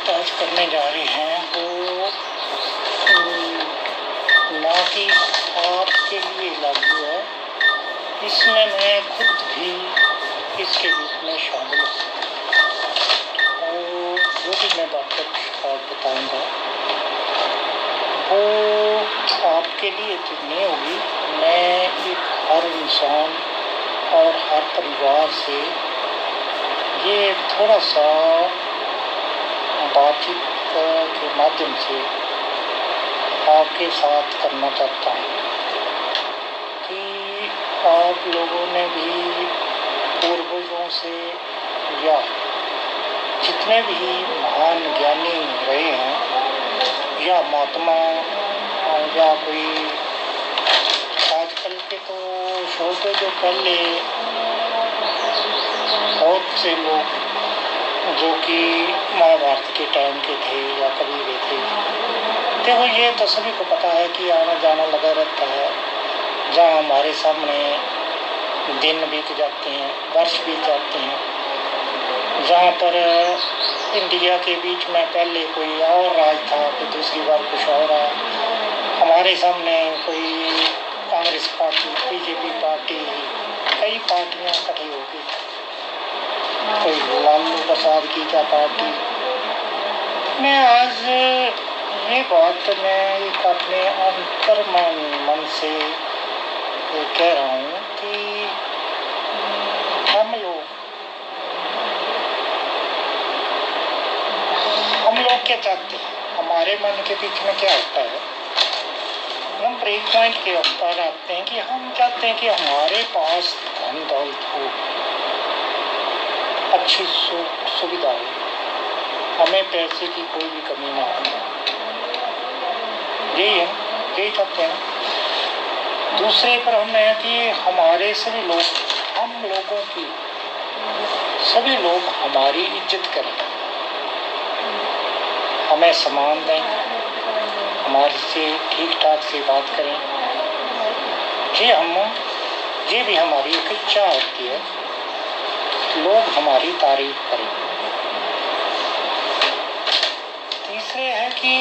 बात आज करने जा रहे हैं वो ना कि आपके लिए लागू है, इसमें मैं खुद भी इसके बीच में शामिल हूँ। और जो भी मैं बातें आज बताऊँगा वो आपके लिए तो नहीं होगी। मैं एक हर इंसान और हर परिवार से ये थोड़ा सा बातचीत के माध्यम से आपके साथ करना चाहता हूँ कि आप लोगों ने भी पूर्वजों से या जितने भी महान ज्ञानी रहे हैं या महात्मा या कोई आजकल के तो शो पे जो पहले बहुत से लोग जो कि महाभारत के टाइम के थे या कभी भी थे, देखो ये तो सभी को पता है कि आना जाना लगा रहता है। जहाँ हमारे सामने दिन बीत जाते हैं, वर्ष बीत जाते हैं, जहाँ पर इंडिया के बीच में पहले कोई और राज था, फिर दूसरी बार कुछ और आया। हमारे सामने कोई कांग्रेस पार्टी, बीजेपी पार्टी, कई पार्टियाँ इकट्ठी हो गई, कोई लालू प्रसाद की क्या पार्टी। मैं आज ये बात मैं एक अपने अंतर्मन से कह रहा हूँ कि हम लोग क्या चाहते हैं, हमारे मन के बीच में क्या होता है। हम ब्रेक पॉइंट के ऊपर आते हैं कि हम चाहते हैं कि हमारे पास धन दौलत हो, अच्छी सुविधा हो, हमें पैसे की कोई भी कमी ना हो। यही है, यही चाहते हैं। दूसरे पर हम है कि हमारे सभी लोग, हम लोगों की सभी लोग हमारी इज्जत करें, हमें सम्मान दें, हमारे से ठीक ठाक से बात करें। ये भी हमारी एक इच्छा होती है, लोग हमारी तारीफ करें। तीसरे है कि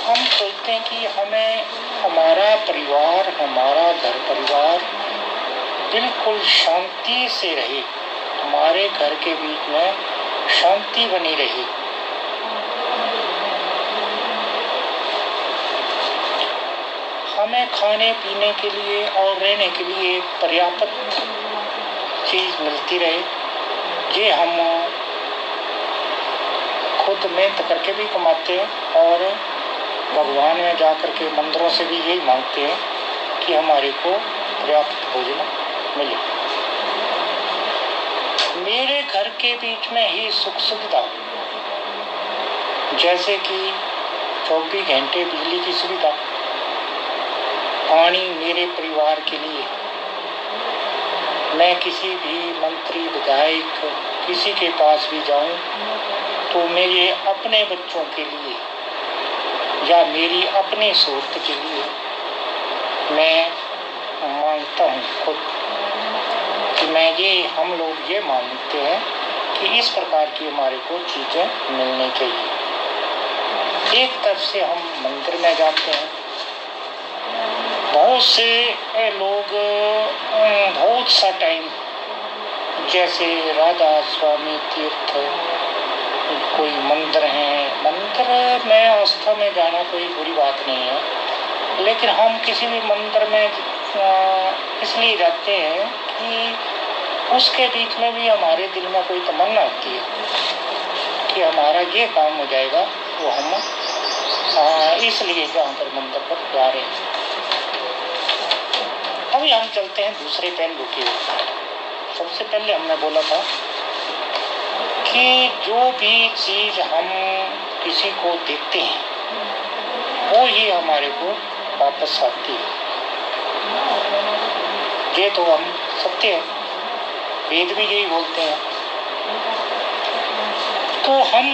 हम सोचते हैं कि हमें हमारा परिवार, हमारा घर परिवार बिल्कुल शांति से रहे, हमारे घर के बीच में शांति बनी रहे। हमें खाने पीने के लिए और रहने के लिए पर्याप्त चीज़ मिलती रहे। ये हम खुद मेहनत करके भी कमाते हैं और भगवान में जा कर के मंदिरों से भी यही मांगते हैं कि हमारे को पर्याप्त भोजन मिले। मेरे घर के बीच में ही सुख सुविधा, जैसे कि 24 घंटे बिजली की सुविधा, पानी मेरे परिवार के लिए। मैं किसी भी मंत्री, विधायक, किसी के पास भी जाऊं तो मेरे अपने बच्चों के लिए या मेरी अपनी सूरत के लिए मैं मांगता हूं खुद कि हम लोग ये मानते हैं कि इस प्रकार की हमारे को चीज़ें मिलनी चाहिए। एक तरफ से हम मंदिर में जाते हैं, बहुत से लोग बहुत सा टाइम, जैसे राधा स्वामी तीर्थ, कोई मंदिर हैं, मंदिर में आस्था में जाना कोई बुरी बात नहीं है, लेकिन हम किसी भी मंदिर में इसलिए जाते हैं कि उसके बीच में भी हमारे दिल में कोई तमन्ना होती है कि हमारा ये काम हो जाएगा, तो हम इसलिए जाकर मंदिर पर जा रहे हैं। अभी हम चलते हैं दूसरे पहलू की ओर। सबसे पहले हमने बोला था कि जो भी चीज़ हम किसी को देते हैं वो ही हमारे को वापस आती है। ये तो हम सत्य है, वेद भी यही बोलते हैं। तो हम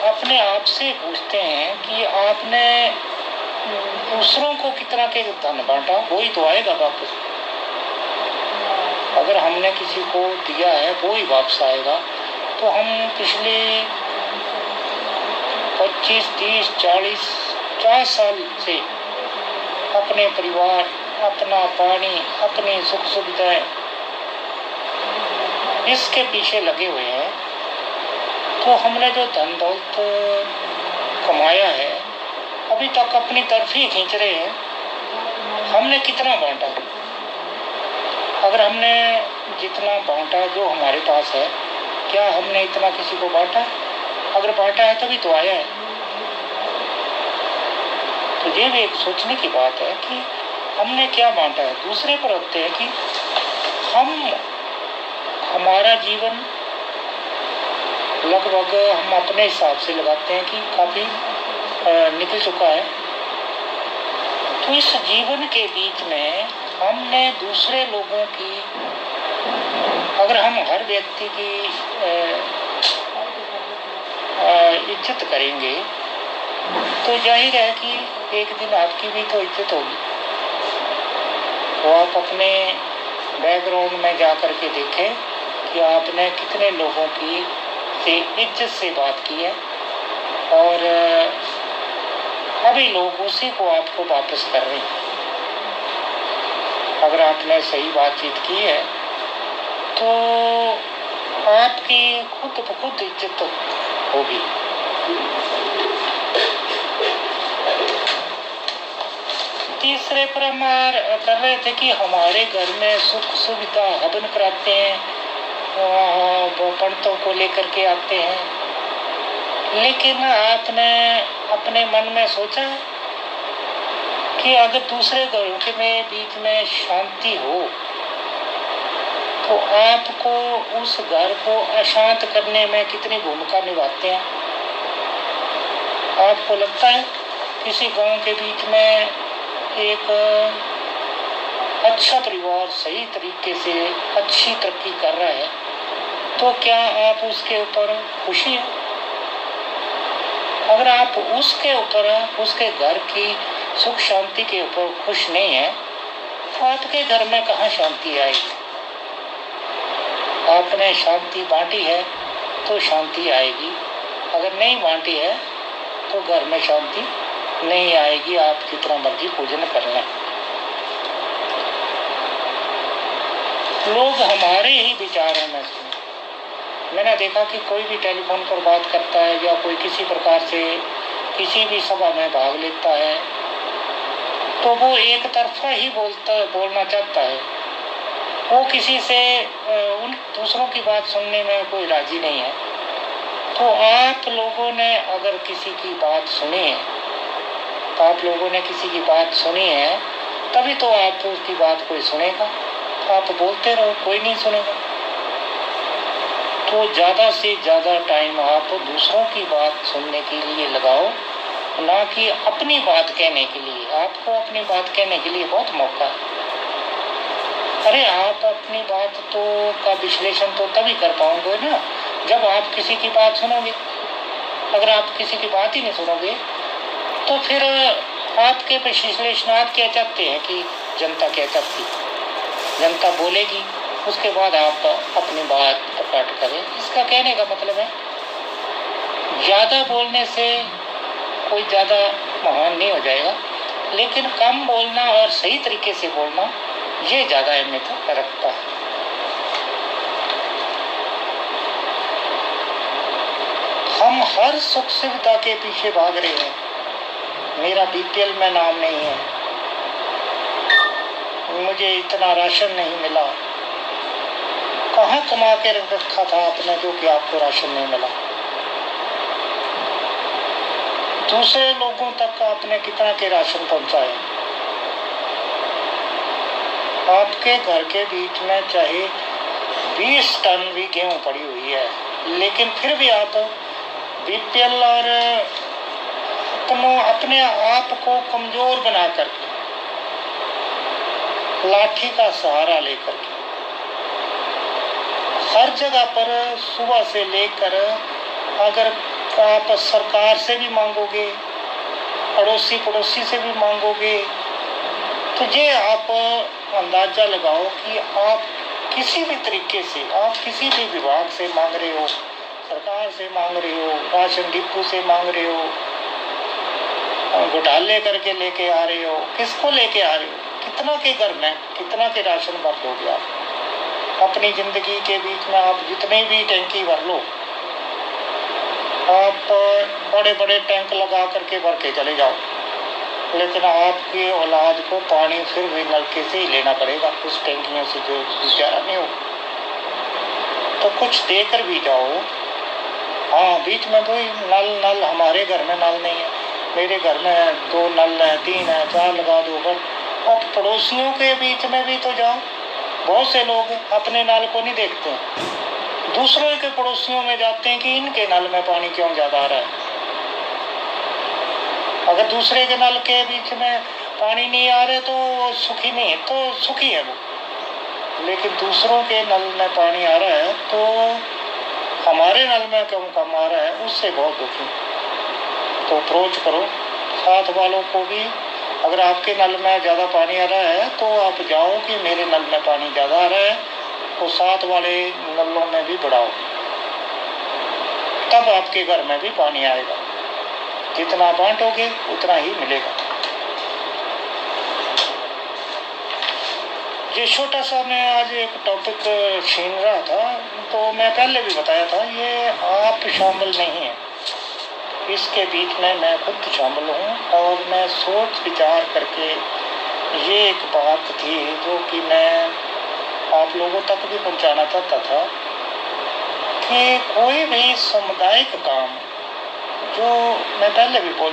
अपने आप से पूछते हैं कि आपने दूसरों को कितना के धन बांटा, वही तो आएगा वापस। अगर हमने किसी को दिया है वो ही वापस आएगा। तो हम पिछले 25, 30, 40, 50 साल से अपने परिवार, अपना पानी, अपनी सुख सुविधाएं इसके पीछे लगे हुए हैं, तो हमने जो धन दौलत कमाया है अभी तक अपनी तरफ ही खींच रहे हैं। हमने कितना बांटा? अगर हमने जितना बांटा जो हमारे पास है, क्या हमने इतना किसी को बांटा? अगर बांटा है तभी तो आया है। तो ये भी एक सोचने की बात है कि हमने क्या बांटा है। दूसरे पर होते हैं कि हमारा जीवन लगभग हम अपने हिसाब से लगाते हैं कि काफी निकल चुका है। तो इस जीवन के बीच में हमने दूसरे लोगों की, अगर हम हर व्यक्ति की इज्जत करेंगे तो जाहिर है कि एक दिन आपकी भी तो इज्जत होगी। तो आप अपने बैकग्राउंड में जा कर के देखें कि आपने कितने लोगों की से इज्जत से बात की है और अभी लोग उसी को आपको वापस कर रहे हैं। अगर आपने सही बातचीत की है तो आपकी खुद ब खुद इज्जत होगी। तीसरे पर हम कर रहे थे कि हमारे घर में सुख सुविधा हवन कराते हैं, पंडितों को लेकर के आते हैं। लेकिन आपने अपने मन में सोचा कि अगर दूसरे घरों के में बीच में शांति हो तो आपको उस घर को अशांत करने में कितनी भूमिका निभाते हैं। आपको लगता है किसी गांव के बीच में एक अच्छा परिवार सही तरीके से अच्छी तरक्की कर रहा है तो क्या आप उसके ऊपर खुशी है? अगर आप उसके ऊपर, उसके घर की सुख शांति के ऊपर खुश नहीं है तो आपके घर में कहाँ शांति आएगी? आपने शांति बांटी है तो शांति आएगी, अगर नहीं बांटी है तो घर में शांति नहीं आएगी, आप जितना मर्जी पूजन कर लें। लोग हमारे ही विचारों में सुने। मैंने देखा कि कोई भी टेलीफोन पर बात करता है या कोई किसी प्रकार से किसी भी सभा में भाग लेता है तो वो एक तरफा ही बोलना चाहता है। वो किसी से उन दूसरों की बात सुनने में कोई राजी नहीं है। तो आप लोगों ने अगर किसी की बात सुनी है, तो आप लोगों ने किसी की बात सुनी है तभी तो आप उसकी बात कोई सुनेगा। आप बोलते रहो, कोई नहीं सुनेगा। तो ज़्यादा से ज़्यादा टाइम आप दूसरों की बात सुनने के लिए लगाओ, ना कि अपनी बात कहने के लिए। आपको अपनी बात कहने के लिए बहुत मौका है। अरे आप अपनी बात तो का विश्लेषण तो तभी कर पाओगे ना जब आप किसी की बात सुनोगे। अगर आप किसी की बात ही नहीं सुनोगे तो फिर आपके विश्लेषण आप क्या चाहते हैं कि जनता क्या चाहती है? जनता बोलेगी, उसके बाद आप अपनी बात प्रकट करें। इसका कहने का मतलब है ज़्यादा बोलने से कोई ज़्यादा महान नहीं हो जाएगा, लेकिन कम बोलना और सही तरीके से बोलना ये ज़्यादा अहमियत रखता है। हम हर सुख सुविधा के पीछे भाग रहे हैं। मेरा बीपीएल में नाम नहीं है, मुझे इतना राशन नहीं मिला। कहाँ कमा के रखा था आपने जो कि आपको राशन नहीं मिला? दूसरे लोगों तक आपने कितना के राशन पहुंचाया? आपके घर के बीच में चाहे 20 टन भी गेहूं पड़ी हुई है, लेकिन फिर भी आप बीपीएल और अपने आप को कमजोर बना करके, लाठी का सहारा लेकर के हर जगह पर सुबह से लेकर, अगर आप सरकार से भी मांगोगे, अड़ोसी पड़ोसी से भी मांगोगे, तो ये आप अंदाजा लगाओ कि आप किसी भी तरीके से, आप किसी भी विभाग से मांग रहे हो, सरकार से मांग रहे हो, राशन डिपो से मांग रहे हो, घोटाले करके लेके आ रहे हो, किसको लेके आ रहे हो? कितना के घर में कितना के राशन भर लोगे आप? अपनी जिंदगी के बीच में आप जितने भी टैंकी भर लो, आप बड़े बड़े टैंक लगा करके भर के चले जाओ, लेकिन आपकी औलाद को पानी फिर भी नलके से ही लेना पड़ेगा, उस टैंकियों से जो गुजारा नहीं हो। तो कुछ देकर भी जाओ। हाँ, बीच में कोई नल हमारे घर में नल नहीं है, मेरे घर में 2 नल है, 3 है, 4 लगा दो। बट अब पड़ोसियों के बीच में भी तो जाओ। बहुत से लोग अपने नल को नहीं देखते, दूसरों के पड़ोसियों में जाते हैं कि इनके नल में पानी क्यों ज्यादा आ रहा है। अगर दूसरे के नल के बीच में पानी नहीं आ रहे तो सुखी नहीं है, तो सुखी है वो, लेकिन दूसरों के नल में पानी आ रहा है तो हमारे नल में क्यों कम आ रहा है, उससे बहुत दुखी। तो अप्रोच करो साथ वालों को भी। अगर आपके नल में ज़्यादा पानी आ रहा है तो आप जाओ कि मेरे नल में पानी ज़्यादा आ रहा है, तो साथ वाले नलों में भी बढ़ाओ, तब आपके घर में भी पानी आएगा। जितना बांटोगे उतना ही मिलेगा। ये छोटा सा मैं आज एक टॉपिक छीन रहा था, तो मैं पहले भी बताया था, ये आप शामिल नहीं है, इसके बीच में मैं खुद शामिल हूँ। और मैं सोच विचार करके ये एक बात थी जो कि मैं आप लोगों तक भी पहुँचाना चाहता था कि कोई भी सामुदायिक काम, जो मैं पहले भी बोल